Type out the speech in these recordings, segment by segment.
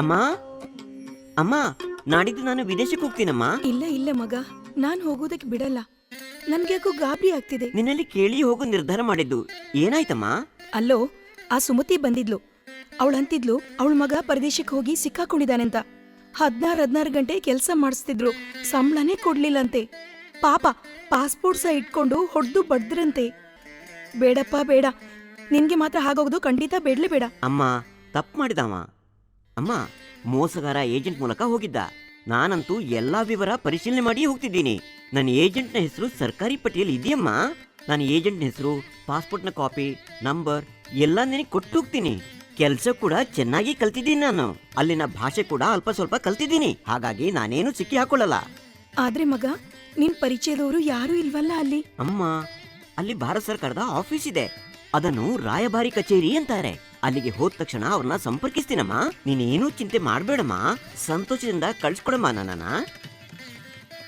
ಅಮ್ಮ ಅಮ್ಮ, ನಾಡಿದ್ದು ನಾನು ವಿದೇಶಕ್ಕೆ ಹೋಗ್ತೀನಮ್ಮ. ಇಲ್ಲ ಇಲ್ಲ ಮಗ, ನಾನ್ ಹೋಗೋದಕ್ಕೆ ಬಿಡಲ್ಲ. ನನ್ಗ್ಯಾಕೋ ಗಾಬರಿ ಆಗ್ತಿದೆ. ನಿನ್ನಲ್ಲಿ ಕೇಳಿ ಹೋಗೋ ನಿರ್ಧಾರ ಮಾಡಿದ್ದು ಏನಾಯ್ತಮ್ಮ? ಅಲ್ಲೋ, ಆ ಸುಮತಿ ಬಂದಿದ್ಲು. ಅವಳಂತಿದ್ಲು ಅವಳ ಮಗ ಪರದೇಶಕ್ಕೆ ಹೋಗಿ ಸಿಕ್ಕಾಕೊಂಡಿದ್ದಾನೆಂತ. 16 ಗಂಟೆ ಕೆಲಸ ಮಾಡಿಸ್ತಿದ್ರು, ಸಂಬಳನೇ ಕೊಡ್ಲಿಲ್ಲಂತೆ. ಪಾಪ ಪಾಸ್ಪೋರ್ಟ್ ಸಹ ಇಟ್ಕೊಂಡು ಹೊಡೆದು ಬಡ್ದ್ರಂತೆ. ಬೇಡಪ್ಪ ಬೇಡ, ನಿನ್ಗೆ ಮಾತ್ರ ಹಾಗೋದು ಖಂಡಿತ ಬೇಡ್ಲೇ ಬೇಡ. ಅಮ್ಮ, ತಪ್ಪು ಮಾಡಿದವ. ಅಮ್ಮ, ಮೋಸಗಾರ ಏಜೆಂಟ್ ಮೂಲಕ ಹೋಗಿದ್ದ. ನಾನಂತೂ ಎಲ್ಲಾ ವಿವರ ಪರಿಶೀಲನೆ ಮಾಡಿ ಹೋಗ್ತಿದ್ದೀನಿ. ನನ್ನ ಏಜೆಂಟ್ನ ಹೆಸರು ಸರ್ಕಾರಿ ಪಟ್ಟಿಯಲ್ಲಿ ಇದೆಯಮ್ಮ. ನಾನು ಏಜೆಂಟ್ನ ಹೆಸರು, ಪಾಸ್ಪೋರ್ಟ್ನ ಕಾಪಿ, ನಂಬರ್ ಎಲ್ಲ ನಿನಗೆ ಕೊಟ್ಟು ಹೋಗ್ತೀನಿ. ಕೆಲಸ ಕೂಡ ಚೆನ್ನಾಗಿ ಕಲ್ತಿದ್ದೀನಿ. ನಾನು ಅಲ್ಲಿನ ಭಾಷೆ ಕೂಡ ಅಲ್ಪ ಸ್ವಲ್ಪ ಕಲ್ತಿದ್ದೀನಿ. ಹಾಗಾಗಿ ನಾನೇನು ಸಿಕ್ಕಿ ಹಾಕೊಳ್ಳಲ್ಲ. ಆದ್ರೆ ಮಗ, ನಿನ್ ಪರಿಚಯದವರು ಯಾರೂ ಇಲ್ವಲ್ಲ ಅಲ್ಲಿ? ಅಮ್ಮ, ಅಲ್ಲಿ ಭಾರತ ಸರ್ಕಾರದ ಆಫೀಸ್ ಇದೆ. ಅದನ್ನು ರಾಯಭಾರಿ ಕಚೇರಿ ಅಂತಾರೆ. ಅಲ್ಲಿಗೆ ಹೋದ ತಕ್ಷಣ ಅವ್ರನ್ನ ಸಂಪರ್ಕಿಸ್ತೀನಮ್ಮ. ನೀನೇನೂ ಚಿಂತೆ ಮಾಡಬೇಡಮ್ಮ. ಸಂತೋಷದಿಂದ ಕಳ್ಸ್ಕೊಡಮ್ಮ ನನ್ನನ್ನ.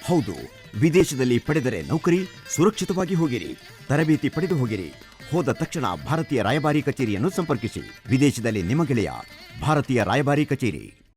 ಹೌದು, ವಿದೇಶದಲ್ಲಿ ಪಡೆದರೆ ನೌಕರಿ, ಸುರಕ್ಷಿತವಾಗಿ ಹೋಗಿರಿ. ತರಬೇತಿ ಪಡೆದು ಹೋಗಿರಿ. ಹೋದ ತಕ್ಷಣ ಭಾರತೀಯ ರಾಯಭಾರಿ ಕಚೇರಿಯನ್ನು ಸಂಪರ್ಕಿಸಿ. ವಿದೇಶದಲ್ಲಿ ನಿಮ್ಮ ಗೆಳೆಯ ಭಾರತೀಯ ರಾಯಭಾರಿ ಕಚೇರಿ.